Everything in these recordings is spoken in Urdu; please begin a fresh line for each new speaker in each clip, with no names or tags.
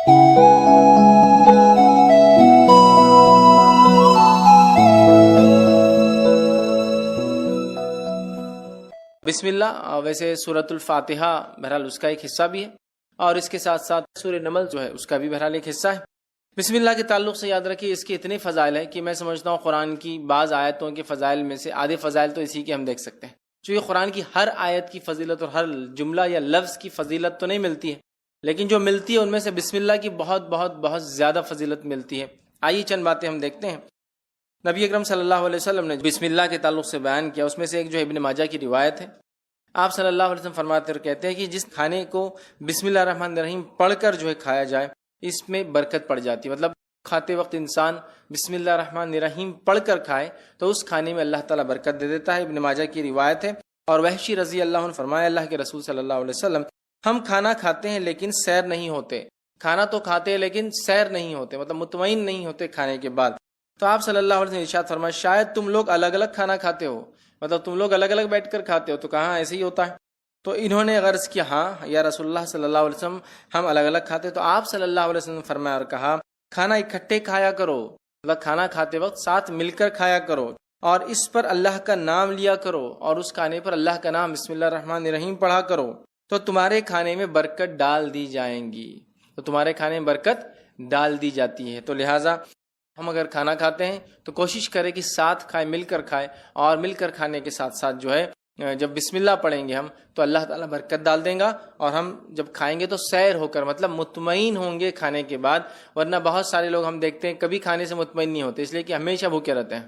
بسم اللہ ویسے سورۃ الفاتحہ بہرحال اس کا ایک حصہ بھی ہے، اور اس کے ساتھ ساتھ سورہ نمل جو ہے اس کا بھی بہرحال ایک حصہ ہے۔ بسم اللہ کے تعلق سے یاد رکھیے اس کے اتنے فضائل ہیں کہ میں سمجھتا ہوں قرآن کی بعض آیتوں کے فضائل میں سے آدھے فضائل تو اسی کے ہم دیکھ سکتے ہیں، چونکہ قرآن کی ہر آیت کی فضیلت اور ہر جملہ یا لفظ کی فضیلت تو نہیں ملتی ہے، لیکن جو ملتی ہے ان میں سے بسم اللہ کی بہت بہت بہت زیادہ فضیلت ملتی ہے۔ آئیے چند باتیں ہم دیکھتے ہیں۔ نبی اکرم صلی اللہ علیہ وسلم نے بسم اللہ کے تعلق سے بیان کیا، اس میں سے ایک جو ابن ماجہ کی روایت ہے، آپ صلی اللہ علیہ وسلم فرماتے اور کہتے ہیں کہ جس کھانے کو بسم اللہ الرحمن الرحیم پڑھ کر جو ہے کھایا جائے اس میں برکت پڑ جاتی ہے، مطلب کھاتے وقت انسان بسم اللہ الرحمن الرحیم پڑھ کر کھائے تو اس کھانے میں اللہ تعالیٰ برکت دے دیتا ہے۔ ابن ماجہ کی روایت ہے، اور وحشی رضی اللہ عنہ فرمایا اللہ کے رسول صلی اللہ علیہ وسلم ہم کھانا کھاتے ہیں لیکن سیر نہیں ہوتے، کھانا تو کھاتے ہیں لیکن سیر نہیں ہوتے، مطلب مطمئن نہیں ہوتے کھانے کے بعد۔ تو آپ صلی اللہ علیہ وسلم ارشاد فرمایا شاید تم لوگ الگ الگ کھانا کھاتے ہو، مطلب تم لوگ الگ الگ بیٹھ کر کھاتے ہو، تو کہاں ایسے ہی ہوتا ہے؟ تو انہوں نے غرض کیا ہاں یا رسول اللہ صلی اللہ علیہ وسلم ہم الگ الگ کھاتے، تو آپ صلی اللہ علیہ وسلم فرمایا اور کہا کھانا اکٹھے کھایا کرو، مطلب کھانا کھاتے وقت ساتھ مل کر کھایا کرو، اور اس پر اللہ کا نام لیا کرو، اور اس کھانے پر اللہ کا نام بسم اللہ الرحمن الرحیم پڑھا کرو، تو تمہارے کھانے میں برکت ڈال دی جائیں گی، تو تمہارے کھانے میں برکت ڈال دی جاتی ہے۔ تو لہٰذا ہم اگر کھانا کھاتے ہیں تو کوشش کریں کہ ساتھ کھائیں، مل کر کھائیں، اور مل کر کھانے کے ساتھ ساتھ جو ہے جب بسم اللہ پڑھیں گے ہم تو اللہ تعالیٰ برکت ڈال دیں گا، اور ہم جب کھائیں گے تو سیر ہو کر، مطلب مطمئن ہوں گے کھانے کے بعد، ورنہ بہت سارے لوگ ہم دیکھتے ہیں کبھی کھانے سے مطمئن نہیں ہوتے، اس لیے کہ ہمیشہ بھوکے رہتے ہیں۔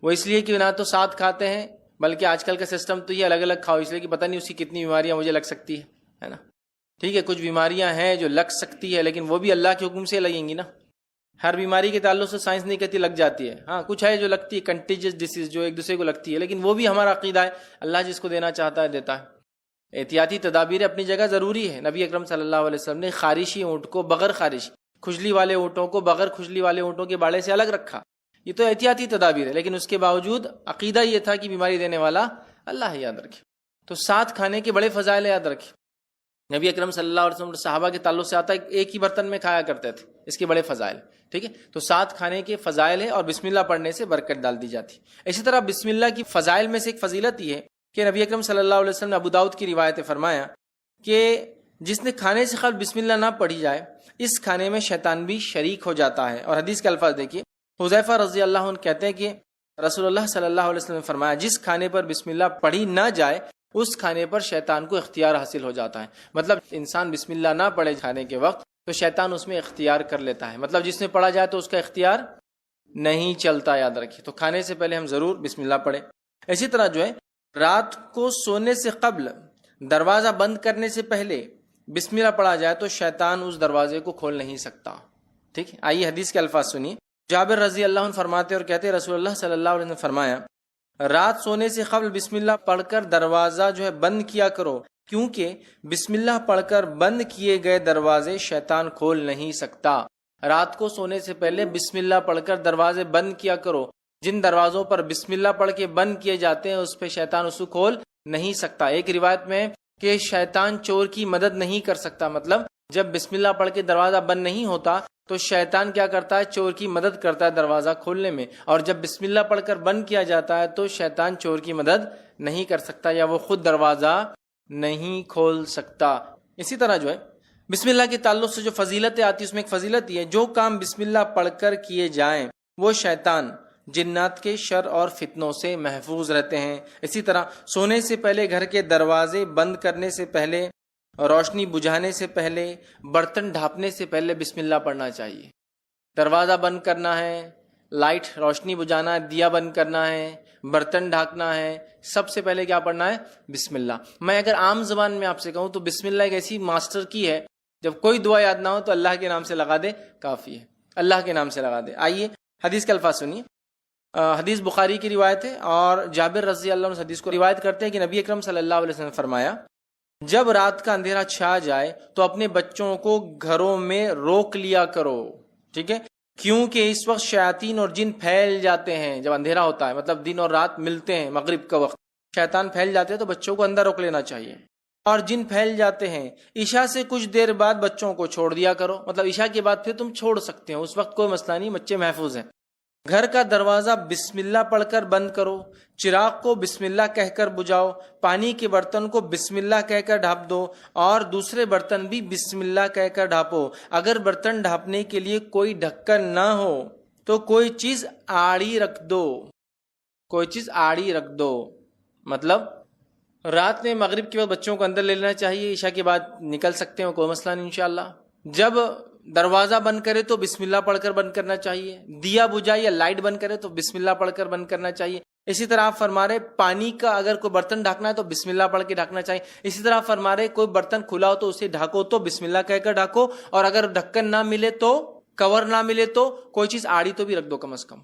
وہ اس لیے کہ نہ تو ساتھ کھاتے ہیں، بلکہ آج کل کا سسٹم تو یہ الگ الگ کھاؤ، اس لیے کہ پتہ نہیں اس کی کتنی بیماریاں مجھے لگ سکتی ہے نا۔ ٹھیک ہے، کچھ بیماریاں ہیں جو لگ سکتی ہے لیکن وہ بھی اللہ کے حکم سے لگیں گی نا۔ ہر بیماری کے تعلق سے سائنس نہیں کہتی لگ جاتی ہے، ہاں کچھ ہے جو لگتی ہے، کنٹیجس ڈیسیز جو ایک دوسرے کو لگتی ہے، لیکن وہ بھی ہمارا عقیدہ ہے، اللہ جس کو دینا چاہتا ہے دیتا ہے۔ احتیاطی تدابیر اپنی جگہ ضروری ہے۔ نبی اکرم صلی اللہ علیہ وسلم نے خارشی اونٹ کو بغیر خارش، کھجلی والے اونٹوں کو بغیر کھجلی والے اونٹوں کے باڑے سے الگ رکھا، یہ تو احتیاطی تدابیر ہے، لیکن اس کے باوجود عقیدہ یہ تھا کہ بیماری دینے والا اللہ ہے، یاد رکھے۔ تو ساتھ کھانے کے بڑے فضائل یاد رکھے۔ نبی اکرم صلی اللہ علیہ وسلم صحابہ کے تعلق سے آتا ہے ایک ہی برتن میں کھایا کرتے تھے، اس کے بڑے فضائل، ٹھیک ہے۔ تو ساتھ کھانے کے فضائل ہے، اور بسم اللہ پڑھنے سے برکت ڈال دی جاتی۔ اسی طرح بسم اللہ کی فضائل میں سے ایک فضیلت یہ ہے کہ نبی اکرم صلی اللہ علیہ وسلم نے ابو داؤد کی روایت فرمایا کہ جس نے کھانے سے قبل بسم اللہ نہ پڑھی جائے اس کھانے میں شیطان بھی شریک ہو جاتا ہے۔ اور حدیث کے الفاظ دیکھیے، حذیفہ رضی اللہ عنہ کہتے ہیں کہ رسول اللہ صلی اللہ علیہ وسلم نے فرمایا جس کھانے پر بسم اللہ پڑھی نہ جائے اس کھانے پر شیطان کو اختیار حاصل ہو جاتا ہے، مطلب انسان بسم اللہ نہ پڑھے کھانے کے وقت تو شیطان اس میں اختیار کر لیتا ہے، مطلب جس نے پڑھا جائے تو اس کا اختیار نہیں چلتا، یاد رکھیے۔ تو کھانے سے پہلے ہم ضرور بسم اللہ پڑھیں۔ اسی طرح جو ہے رات کو سونے سے قبل دروازہ بند کرنے سے پہلے بسم اللہ پڑھا جائے تو شیطان اس دروازے کو کھول نہیں سکتا، ٹھیک ہے۔ آئیے حدیث کے الفاظ سنیے۔ جابر رضی اللہ عنہ فرماتے اور کہتے رسول اللہ صلی اللہ علیہ وسلم نے فرمایا رات سونے سے قبل بسم اللہ پڑھ کر دروازہ جو ہے بند کیا کرو، کیونکہ بسم اللہ پڑھ کر بند کیے گئے دروازے شیطان کھول نہیں سکتا۔ رات کو سونے سے پہلے بسم اللہ پڑھ کر دروازے بند کیا کرو، جن دروازوں پر بسم اللہ پڑھ کے بند کیے جاتے ہیں اس پہ شیطان اس کو کھول نہیں سکتا۔ ایک روایت میں کہ شیطان چور کی مدد نہیں کر سکتا، مطلب جب بسم اللہ پڑھ کے دروازہ بند نہیں ہوتا تو شیطان کیا کرتا ہے، چور کی مدد کرتا ہے دروازہ کھولنے میں، اور جب بسم اللہ پڑھ کر بند کیا جاتا ہے تو شیطان چور کی مدد نہیں کر سکتا، یا وہ خود دروازہ نہیں کھول سکتا۔ اسی طرح جو ہے بسم اللہ کے تعلق سے جو فضیلتیں آتی ہیں اس میں ایک فضیلت یہ ہے جو کام بسم اللہ پڑھ کر کیے جائیں وہ شیطان جنات کے شر اور فتنوں سے محفوظ رہتے ہیں۔ اسی طرح سونے سے پہلے گھر کے دروازے بند کرنے سے پہلے، روشنی بجھانے سے پہلے، برتن ڈھانپنے سے پہلے بسم اللہ پڑھنا چاہیے۔ دروازہ بند کرنا ہے، لائٹ روشنی بجھانا ہے، دیا بند کرنا ہے، برتن ڈھانکنا ہے، سب سے پہلے کیا پڑھنا ہے؟ بسم اللہ۔ میں اگر عام زبان میں آپ سے کہوں تو بسم اللہ ایک ایسی ماسٹر کی ہے، جب کوئی دعا یاد نہ ہو تو اللہ کے نام سے لگا دے کافی ہے، اللہ کے نام سے لگا دے۔ آئیے حدیث کے الفاظ سنیے۔ حدیث بخاری کی روایت ہے، اور جابر رضی اللہ عنہ حدیث کو روایت کرتے ہیں کہ نبی اکرم صلی اللہ علیہ وسلم نے فرمایا جب رات کا اندھیرا چھا جائے تو اپنے بچوں کو گھروں میں روک لیا کرو، ٹھیک ہے، کیونکہ اس وقت شیاطین اور جن پھیل جاتے ہیں۔ جب اندھیرا ہوتا ہے مطلب دن اور رات ملتے ہیں، مغرب کا وقت شیطان پھیل جاتے ہیں تو بچوں کو اندر روک لینا چاہیے۔ اور جن پھیل جاتے ہیں۔ عشاء سے کچھ دیر بعد بچوں کو چھوڑ دیا کرو، مطلب عشاء کے بعد پھر تم چھوڑ سکتے ہو، اس وقت کوئی مسئلہ نہیں، بچے محفوظ ہیں۔ گھر کا دروازہ بسم اللہ پڑھ کر بند کرو، چراغ کو بسم اللہ کہہ کر بجھاؤ، پانی کے برتن کو بسم اللہ کہہ کر ڈھانپ دو، اور دوسرے برتن بھی بسم اللہ کہہ کر ڈھانپو۔ اگر برتن ڈھانپنے کے لیے کوئی ڈھکن نہ ہو تو کوئی چیز آڑی رکھ دو، کوئی چیز آڑی رکھ دو، مطلب رات میں مغرب کے بعد بچوں کو اندر لے لینا چاہیے، عشاء کے بعد نکل سکتے ہیں، کوئی مسئلہ نہیں انشاءاللہ۔ جب دروازہ بند کرے تو بسم اللہ پڑھ کر بند کرنا چاہیے، دیا بجھائے یا لائٹ بند کرے تو بسم اللہ پڑھ کر بند کرنا چاہیے۔ اسی طرح آپ فرما رہے پانی کا اگر کوئی برتن ڈھانکنا ہے تو بسم اللہ پڑھ کے ڈھانکنا چاہیے۔ اسی طرح آپ فرما رہے کوئی برتن کھلا ہو تو اسے ڈھانکو تو بسم اللہ کہہ کر ڈھانکو، اور اگر ڈھکن نہ ملے تو، کور نہ ملے تو کوئی چیز آڑی تو بھی رکھ دو کم از کم۔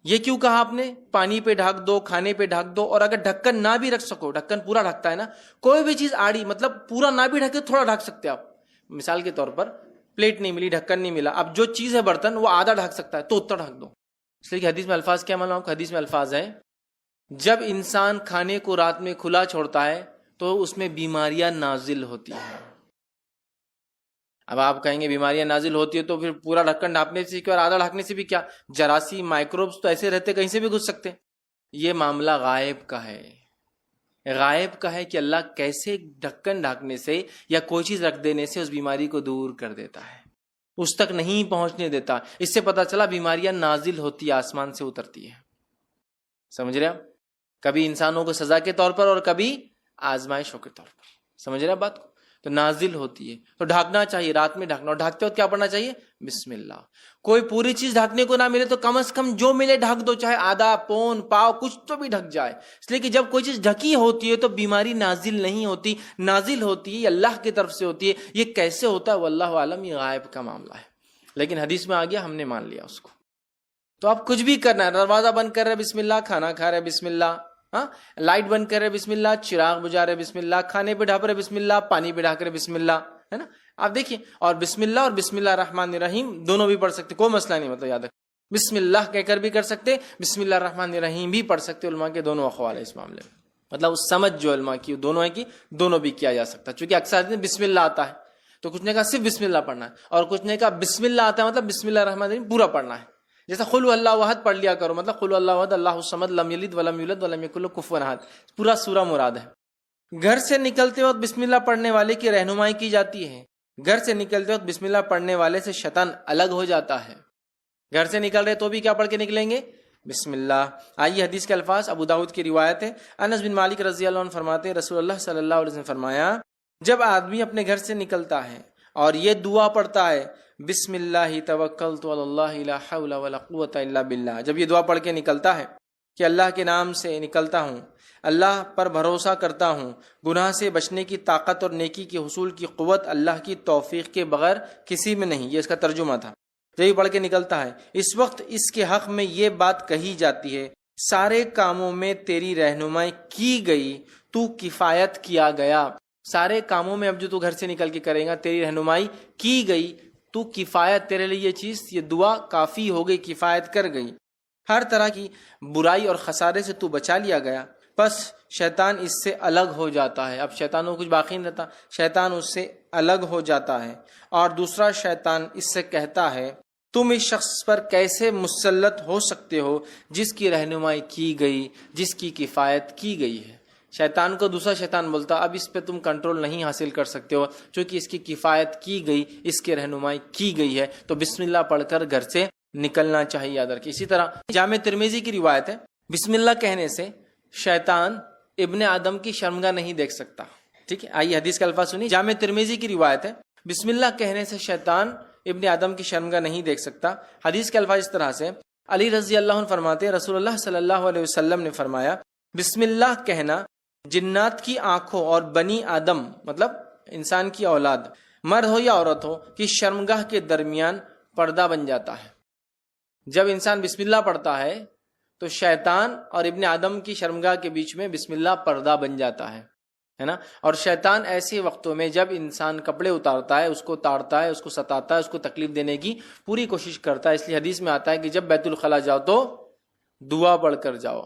یہ کیوں کہا آپ نے؟ پانی پہ ڈھانک دو، کھانے پہ ڈھانک دو، اور اگر ڈھکن نہ بھی رکھ سکو، ڈھکن پورا ڈھکتا ہے نا، کوئی بھی چیز آڑی مطلب پورا نہ بھی ڈھکے تھوڑا ڈھک سکتے آپ۔ مثال کے طور پر پلیٹ نہیں ملی، ڈھکن نہیں ملا، اب جو چیز ہے برتن وہ آدھا ڈھک سکتا ہے تو اتنا ڈھک دو۔ اس لیے کہ حدیث میں الفاظ کیا معلوم آپ کو؟ حدیث میں الفاظ ہے جب انسان کھانے کو رات میں کھلا چھوڑتا ہے تو اس میں بیماریاں نازل ہوتی ہیں۔ اب آپ کہیں گے بیماریاں نازل ہوتی ہے تو پھر پورا ڈھکن ڈھانپنے سے کیا اور آدھا ڈھانپنے سے بھی کیا؟ جراثیم، مائکروبس تو ایسے رہتے کہیں سے بھی گھس سکتے۔ یہ معاملہ غائب کا ہے، غائب کا ہے کہ اللہ کیسے ڈھکن ڈھانکنے سے یا کوئی چیز رکھ دینے سے اس بیماری کو دور کر دیتا ہے، اس تک نہیں پہنچنے دیتا۔ اس سے پتہ چلا بیماریاں نازل ہوتی، آسمان سے اترتی ہے۔ سمجھ رہے آپ؟ کبھی انسانوں کو سزا کے طور پر اور کبھی آزمائشوں کے طور پر، سمجھ رہے آپ بات کو؟ تو نازل ہوتی ہے تو ڈھانکنا چاہیے، رات میں ڈھانکنا، اور ڈھانکتے وقت کیا پڑھنا چاہیے؟ بسم اللہ۔ کوئی پوری چیز ڈھانکنے کو نہ ملے تو کم از کم جو ملے ڈھانک دو، چاہے آدھا پون پاؤ کچھ تو بھی ڈھک جائے، اس لیے کہ جب کوئی چیز ڈھکی ہوتی ہے تو بیماری نازل نہیں ہوتی، نازل ہوتی ہے اللہ کی طرف سے ہوتی ہے۔ یہ کیسے ہوتا ہے واللہ عالم، یہ غائب کا معاملہ ہے، لیکن حدیث میں آ گیا، ہم نے مان لیا اس کو۔ تو آپ کچھ بھی کرنا ہے، دروازہ بند کر رہے بسم اللہ، کھانا کھا رہے بسم اللہ، ہاں لائٹ بند کر رہے بسم اللہ، چراغ بجھا رہے بسم اللہ، کھانے پہ ڈھانپ رہے بسم اللہ، پانی پہ ڈھانک رہے بسم اللہ، ہے نا؟ آپ دیکھیے، اور بسم اللہ اور بسم اللہ الرحمن الرحیم دونوں بھی پڑھ سکتے، کوئی مسئلہ نہیں، مطلب یاد رکھ، بسم اللہ کہہ کر بھی کر سکتے، بسم اللہ الرحمن الرحیم بھی پڑھ سکتے۔ علماء کے دونوں اقوال ہے اس معاملے میں، مطلب اس سمجھ جو علماء کی دونوں ہے کہ دونوں بھی کیا جا سکتا ہے، چونکہ اکثر بسم اللہ آتا ہے تو کچھ نے کہا صرف بسم اللہ پڑھنا ہے، اور کچھ نے کہا بسم اللہ آتا ہے مطلب بسم اللہ الرحمن الرحیم پورا پڑھنا ہے۔ جیسا قل هو اللہ احد پڑھ لیا کرو، مطلب قل هو اللہ احد اللہ الصمد لم یلد ولم یولد ولم یکن له کفوا احد، پورا سورہ مراد ہے۔ گھر سے نکلتے وقت بسم اللہ پڑھنے والے کی رہنمائی کی جاتی ہے۔ گھر سے نکلتے وقت بسم اللہ پڑھنے والے سے شیطان الگ ہو جاتا ہے۔ گھر سے نکل رہے تو بھی کیا پڑھ کے نکلیں گے؟ بسم اللہ۔ آئیے حدیث کے الفاظ، ابو داؤد کی روایت ہے، انس بن مالک رضی اللہ عنہ فرماتے ہیں رسول اللہ صلی اللہ علیہ وسلم فرمایا، جب آدمی اپنے گھر سے نکلتا ہے اور یہ دعا پڑھتا ہے بسم اللہ توکلت علی اللہ لا حول ولا قوت الا باللہ، جب یہ دعا پڑھ کے نکلتا ہے کہ اللہ کے نام سے نکلتا ہوں، اللہ پر بھروسہ کرتا ہوں، گناہ سے بچنے کی طاقت اور نیکی کے حصول کی قوت اللہ کی توفیق کے بغیر کسی میں نہیں، یہ اس کا ترجمہ تھا۔ جب یہ پڑھ کے نکلتا ہے اس وقت اس کے حق میں یہ بات کہی جاتی ہے، سارے کاموں میں تیری رہنمائی کی گئی، تو کفایت کیا گیا۔ سارے کاموں میں اب جو تو گھر سے نکل کے کرے گا تیری رہنمائی کی گئی، تو کفایت، تیرے لیے یہ چیز، یہ دعا کافی ہو گئی، کفایت کر گئی، ہر طرح کی برائی اور خسارے سے تو بچا لیا گیا۔ بس شیطان اس سے الگ ہو جاتا ہے، اب شیطان کو کچھ باقی نہیں رہتا، شیطان اس سے الگ ہو جاتا ہے، اور دوسرا شیطان اس سے کہتا ہے تم اس شخص پر کیسے مسلط ہو سکتے ہو جس کی رہنمائی کی گئی، جس کی کفایت کی گئی ہے۔ شیطان کو دوسرا شیطان بولتا اب اس پہ تم کنٹرول نہیں حاصل کر سکتے ہو، چونکہ اس کی کفایت کی گئی، اس کی رہنمائی کی گئی ہے، تو بسم اللہ پڑھ کر گھر سے نکلنا چاہیے، یاد رکھیے۔ اسی طرح جامع ترمذی کی روایت ہے، بسم اللہ کہنے سے شیطان ابن آدم کی شرمگاہ نہیں دیکھ سکتا۔ ٹھیک ہے، آئیے حدیث کا الفاظ سنیے، جامع ترمذی کی روایت ہے، بسم اللہ کہنے سے شیطان ابن آدم کی شرمگاہ نہیں دیکھ سکتا۔ حدیث کے الفاظ اس طرح سے، علی رضی اللہ عنہ فرماتے ہیں رسول اللہ صلی اللہ علیہ وسلم نے فرمایا بسم اللہ کہنا جنات کی آنکھوں اور بنی آدم مطلب انسان کی اولاد، مرد ہو یا عورت ہو، کہ شرمگاہ کے درمیان پردہ بن جاتا ہے۔ جب انسان بسم اللہ پڑھتا ہے تو شیطان اور ابن آدم کی شرمگاہ کے بیچ میں بسم اللہ پردہ بن جاتا ہے نا۔ اور شیطان ایسے وقتوں میں جب انسان کپڑے اتارتا ہے، اس کو تاڑتا ہے، اس کو ستاتا ہے، اس کو تکلیف دینے کی پوری کوشش کرتا ہے۔ اس لیے حدیث میں آتا ہے کہ جب بیت الخلاء جاؤ تو دعا پڑھ کر جاؤ،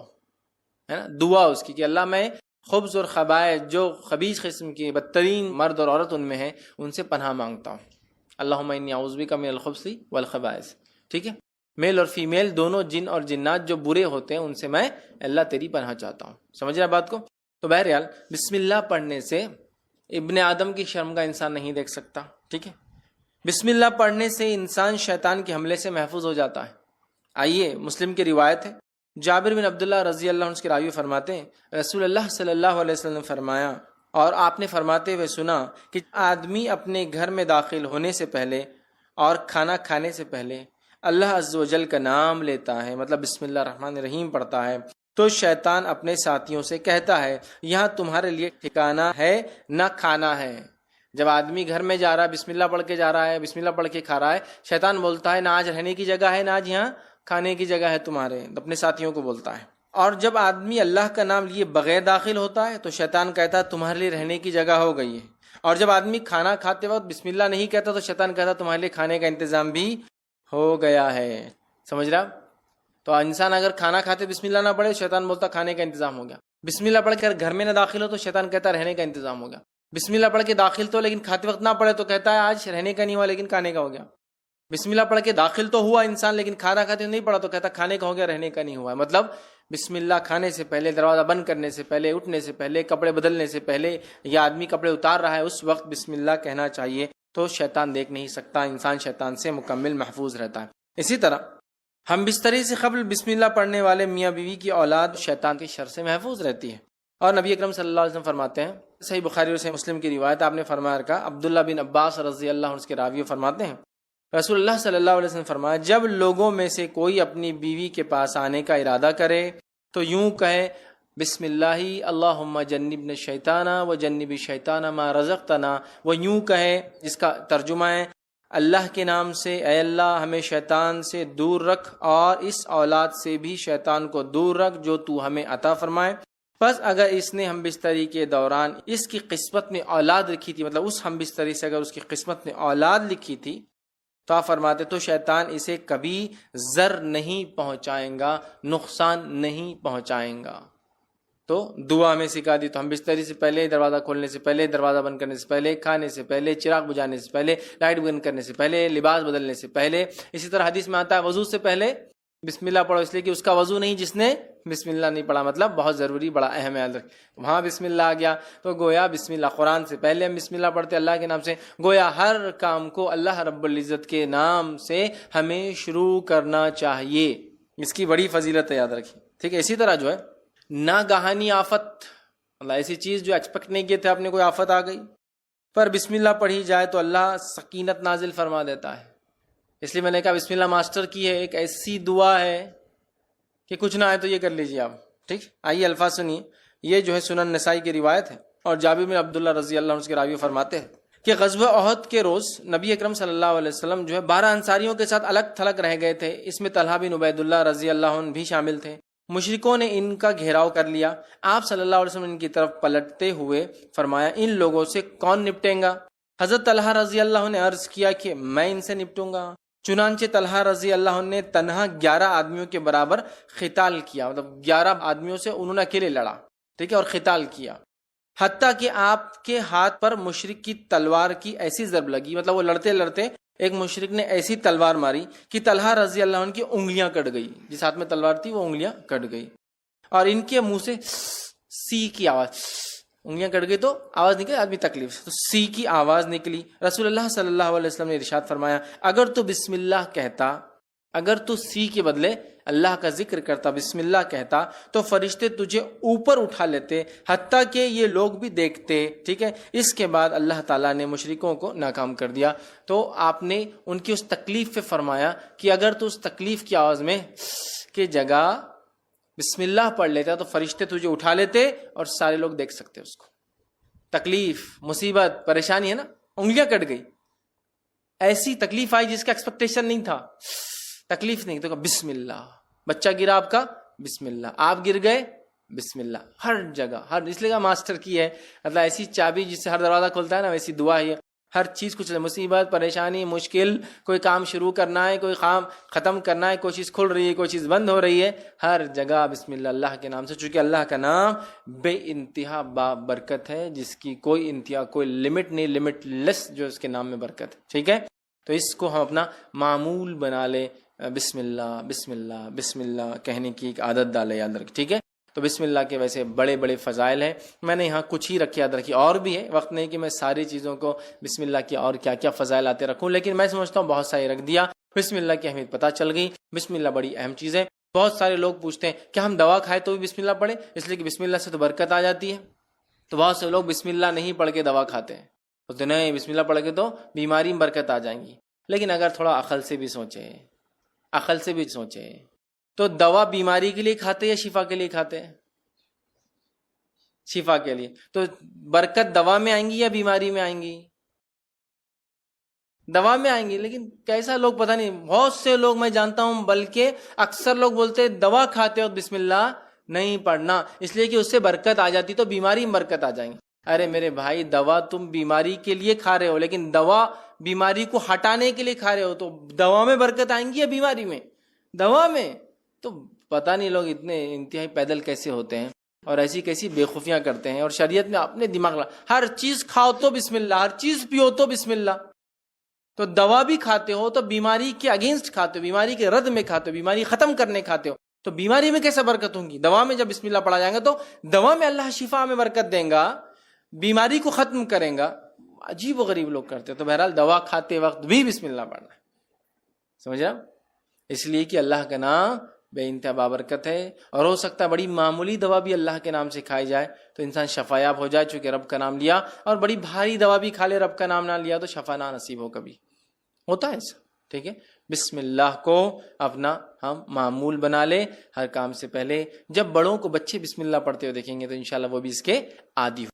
ہے نا، دعا اس کی کہ اللہ میں خبث اور خبائث جو خبیث قسم کے بدترین مرد اور عورت ان میں ہیں ان سے پناہ مانگتا ہوں۔ اللہم انی اعوذ بک من الخبث والخبائث، ٹھیک ہے، میل اور فیمیل دونوں جن اور جنات جو برے ہوتے ہیں ان سے میں اللہ تیری پناہ چاہتا ہوں۔ سمجھ رہے بات کو؟ تو بہرحال بسم اللہ پڑھنے سے ابن آدم کی شرم کا انسان نہیں دیکھ سکتا، ٹھیک ہے۔ بسم اللہ پڑھنے سے انسان شیطان کے حملے سے محفوظ ہو جاتا ہے۔ آئیے مسلم کی روایت ہے، جابر بن عبداللہ رضی اللہ عنہ اس کے راوی فرماتے ہیں رسول اللہ صلی اللہ علیہ وسلم نے فرمایا، اور آپ نے فرماتے ہوئے سنا کہ آدمی اپنے گھر میں داخل ہونے سے پہلے اور کھانا کھانے سے پہلے اللہ عز و جل کا نام لیتا ہے، مطلب بسم اللہ الرحمن الرحیم پڑھتا ہے، تو شیطان اپنے ساتھیوں سے کہتا ہے یہاں تمہارے لیے ٹھکانہ ہے نہ کھانا ہے۔ جب آدمی گھر میں جا رہا ہے بسم اللہ پڑھ کے جا رہا ہے، بسم اللہ پڑھ کے کھا رہا ہے، شیطان بولتا ہے نہ آج رہنے کی جگہ ہے نہ آج یہاں کھانے کی جگہ ہے تمہارے، اپنے ساتھیوں کو بولتا ہے۔ اور جب آدمی اللہ کا نام لیے بغیر داخل ہوتا ہے تو شیطان کہتا ہے تمہارے لیے رہنے کی جگہ ہو گئی ہے، اور جب آدمی کھانا کھاتے وقت بسم اللہ نہیں کہتا تو شیطان کہتا تمہارے لیے کھانے کا انتظام بھی ہو گیا ہے۔ سمجھ رہا؟ تو انسان اگر کھانا کھاتے بسم اللہ نہ پڑھے، شیطان بولتا کھانے کا انتظام ہو گیا۔ بسم اللہ پڑھ کر گھر میں نہ داخل ہو تو شیطان کہتا رہنے کا انتظام ہو گیا۔ بسم اللہ پڑھ کے داخل تو لیکن کھاتے وقت نہ پڑھے تو کہتا ہے آج رہنے کا نہیں ہوا لیکن کھانے کا ہو گیا۔ بسم اللہ پڑھ کے داخل تو ہوا انسان لیکن کھانا کھاتے نہیں پڑا تو کہتا کھانے کا ہو گیا رہنے کا نہیں ہوا۔ مطلب بسم اللہ کھانے سے پہلے، دروازہ بند کرنے سے پہلے، اٹھنے سے پہلے، کپڑے بدلنے سے پہلے، یا آدمی کپڑے اتار رہا ہے اس وقت بسم اللہ کہنا چاہیے، تو شیطان دیکھ نہیں سکتا، انسان شیطان سے مکمل محفوظ رہتا ہے۔ اسی طرح ہم بستری سے قبل بسم اللہ پڑھنے والے میاں بیوی کی اولاد شیطان کے شر سے محفوظ رہتی ہے۔ اور نبی اکرم صلی اللہ علیہ وسلم فرماتے ہیں، صحیح بخاری اور صحیح مسلم کی روایت، آپ نے فرمایا رکھا، عبداللہ بن عباس رضی اللہ عنہ اس کے راوی فرماتے ہیں رسول اللہ صلی اللہ علیہ وسلم فرمایا جب لوگوں میں سے کوئی اپنی بیوی کے پاس آنے کا ارادہ کرے تو یوں کہے بسم اللہ اللہم جنبنا الشیطان و جنب الشیطان ما رزقتنا، وہ یوں کہے جس کا ترجمہ ہے اللہ کے نام سے اے اللہ ہمیں شیطان سے دور رکھ اور اس اولاد سے بھی شیطان کو دور رکھ جو تو ہمیں عطا فرمائے۔ بس اگر اس نے ہم بستری کے دوران اس کی قسمت میں اولاد لکھی تھی، مطلب اس ہم بستری سے اگر اس کی قسمت میں اولاد لکھی تھی تو آپ فرماتے تو شیطان اسے کبھی ضر نہیں پہنچائیں گا، نقصان نہیں پہنچائیں گا۔ تو دعا ہمیں سکھا دی، تو ہم بستری سے پہلے، دروازہ کھولنے سے پہلے، دروازہ بند کرنے سے پہلے، کھانے سے پہلے، چراغ بجھانے سے پہلے، لائٹ بند کرنے سے پہلے، لباس بدلنے سے پہلے، اسی طرح حدیث میں آتا ہے وضو سے پہلے بسم اللہ پڑھو، اس لیے کہ اس کا وضو نہیں جس نے بسم اللہ نہیں پڑھا، مطلب بہت ضروری، بڑا اہم ہے۔ وہاں بسم اللہ آ گیا تو گویا بسم اللہ، قرآن سے پہلے ہم بسم اللہ پڑھتے اللہ کے نام سے، گویا ہر کام کو اللہ رب العزت کے نام سے ہمیں شروع کرنا چاہیے۔ اس کی بڑی فضیلت ہے، یاد رکھیے، ٹھیک ہے۔ اسی طرح جو ہے ناگہانی آفت، اللہ ایسی چیز جو ایکسپیکٹ نہیں کیے تھے، آپ نے کوئی آفت آ گئی پر بسم اللہ پڑھی جائے تو اللہ سکینت نازل فرما دیتا ہے۔ اس لیے میں نے کہا بسم اللہ ماسٹر کی ہے، ایک ایسی دعا ہے کہ کچھ نہ آئے تو یہ کر لیجیے آپ، ٹھیک۔ آئیے الفاظ سنیے، یہ جو ہے سنن نسائی کی روایت ہے، اور جابر بن عبداللہ رضی اللہ عنہ کے راوی فرماتے ہیں کہ غزوہ احد کے روز نبی اکرم صلی اللہ علیہ وسلم جو ہے 12 انصاریوں کے ساتھ الگ تھلگ رہ گئے تھے، اس میں طلحہ بن عبید اللہ رضی اللہ عنہ بھی شامل تھے۔ مشرکوں نے ان کا گھیراؤ کر لیا، آپ صلی اللہ علیہ وسلم ان کی طرف پلٹتے ہوئے فرمایا ان لوگوں سے کون نپٹیں گا؟ حضرت طلحہ رضی اللہ عنہ نے عرض کیا کہ میں ان سے نپٹوں گا۔ چنانچہ طلحہ رضی اللہ عنہ نے تنہا 11 آدمیوں کے برابر قتال کیا، مطلب 11 آدمیوں سے انہوں نے اکیلے لڑا، ٹھیک ہے، اور قتال کیا، حتیٰ کہ آپ کے ہاتھ پر مشرک کی تلوار کی ایسی ضرب لگی، مطلب وہ لڑتے لڑتے ایک مشرک نے ایسی تلوار ماری کہ طلحہ رضی اللہ عنہ کی انگلیاں کٹ گئی، جس ہاتھ میں تلوار تھی وہ انگلیاں کٹ گئی، اور ان کے منہ سے سی کی آواز، انگلیاں کٹ گئی تو آواز نکلی، آدمی تکلیف سے، تو سی کی آواز نکلی۔ رسول اللہ صلی اللہ علیہ وسلم نے ارشاد فرمایا اگر تو بسم اللہ کہتا، اگر تو سی کے بدلے اللہ کا ذکر کرتا، بسم اللہ کہتا، تو فرشتے تجھے اوپر اٹھا لیتے حتیٰ کہ یہ لوگ بھی دیکھتے، ٹھیک ہے۔ اس کے بعد اللہ تعالیٰ نے مشرکوں کو ناکام کر دیا، تو آپ نے ان کی اس تکلیف پہ فرمایا کہ اگر تو اس تکلیف کی آواز میں کی جگہ بسم اللہ پڑھ لیتا تو فرشتے تجھے اٹھا لیتے اور سارے لوگ دیکھ سکتے اس کو۔ تکلیف، مصیبت، پریشانی ہے نا، انگلیاں کٹ گئی، ایسی تکلیف آئی جس کا ایکسپیکٹیشن نہیں تھا، تکلیف نہیں تو بسم اللہ، بچہ گرا آپ کا بسم اللہ، آپ گر گئے بسم اللہ، ہر جگہ، ہر، اس لیے ماسٹر کی ہے، مطلب ایسی چابی جس سے ہر دروازہ کھلتا ہے نا، ویسی دعا ہے، ہر چیز کچھ مصیبت، پریشانی، مشکل، کوئی کام شروع کرنا ہے، کوئی کام ختم کرنا ہے، کوئی چیز کھل رہی ہے، کوئی چیز بند ہو رہی ہے، ہر جگہ بسم اللہ اللہ کے نام سے، چونکہ اللہ کا نام بے انتہا برکت ہے، جس کی کوئی انتہا، کوئی لمٹ نہیں، لمٹ لیس جو اس کے نام میں برکت ہے. ٹھیک ہے، تو اس کو ہم اپنا معمول بنا لیں، بسم اللہ بسم اللہ بسم اللہ کہنے کی ایک عادت ڈالے، یاد رکھ. ٹھیک ہے، تو بسم اللہ کے ویسے بڑے بڑے فضائل ہیں. میں نے یہاں کچھ ہی رکھے، یاد رکھی، اور بھی ہے، وقت نہیں کہ میں ساری چیزوں کو بسم اللہ کی اور کیا کیا فضائل آتے رکھوں، لیکن میں سمجھتا ہوں بہت ساری رکھ دیا. بسم اللہ کی اہمیت پتہ چل گئی. بسم اللہ بڑی اہم چیز ہے. بہت سارے لوگ پوچھتے ہیں کہ ہم دوا کھائے تو بھی بسم اللہ پڑھیں، اس لیے کہ بسم اللہ سے تو برکت آ جاتی ہے. تو بہت سے لوگ بسم اللہ نہیں پڑھ کے دوا کھاتے ہیں، بولتے نہیں بسم اللہ پڑھ کے تو بیماری میں برکت آ جائیں گی. لیکن اگر تھوڑا عقل سے بھی سوچے تو دوا بیماری کے لیے کھاتے یا شفا کے لیے کھاتے ہیں؟ شفا کے لیے. تو برکت دوا میں آئیں گی یا بیماری میں آئیں گی؟ دوا میں آئیں گی. لیکن کیسا لوگ پتہ نہیں، بہت سے لوگ میں جانتا ہوں، بلکہ اکثر لوگ بولتے ہیں دوا کھاتے ہو بسم اللہ نہیں پڑھنا، اس لیے کہ اس سے برکت آ جاتی تو بیماری میں برکت آ جائیں گی. ارے میرے بھائی، دوا تم بیماری کے لیے کھا رہے ہو، لیکن دوا بیماری کو ہٹانے کے لیے کھا رہے ہو، تو دوا میں برکت آئیں گی یا بیماری میں؟ دوا میں. تو پتہ نہیں لوگ اتنے انتہائی پیدل کیسے ہوتے ہیں اور ایسی کیسی بے خوفیاں کرتے ہیں. اور شریعت میں اپنے دماغ ہر چیز کھاؤ تو بسم اللہ، ہر چیز پیو تو بسم اللہ. تو دوا بھی کھاتے ہو تو بیماری کے اگینسٹ کھاتے ہو، بیماری کے رد میں کھاتے ہو، بیماری ختم کرنے کھاتے ہو، تو بیماری میں کیسے برکت ہوں گی؟ دوا میں جب بسم اللہ پڑھا جائے گا تو دوا میں اللہ شفا میں برکت دیں گا، بیماری کو ختم کریں گا. عجیب و غریب لوگ کرتے ہیں. تو بہرحال دوا کھاتے وقت بھی بسم اللہ پڑھنا ہے، سمجھا؟ اس لیے کہ اللہ کا نام بے انتہا بابرکت ہے، اور ہو سکتا ہے بڑی معمولی دوا بھی اللہ کے نام سے کھائی جائے تو انسان شفایاب ہو جائے، چونکہ رب کا نام لیا. اور بڑی بھاری دوا بھی کھا لے، رب کا نام نہ لیا تو شفا نہ نصیب ہو، کبھی ہوتا ہے ایسا. ٹھیک ہے، بسم اللہ کو اپنا ہم معمول بنا لے ہر کام سے پہلے. جب بڑوں کو بچے بسم اللہ پڑھتے ہوئے دیکھیں گے تو انشاءاللہ وہ بھی اس کے عادی ہو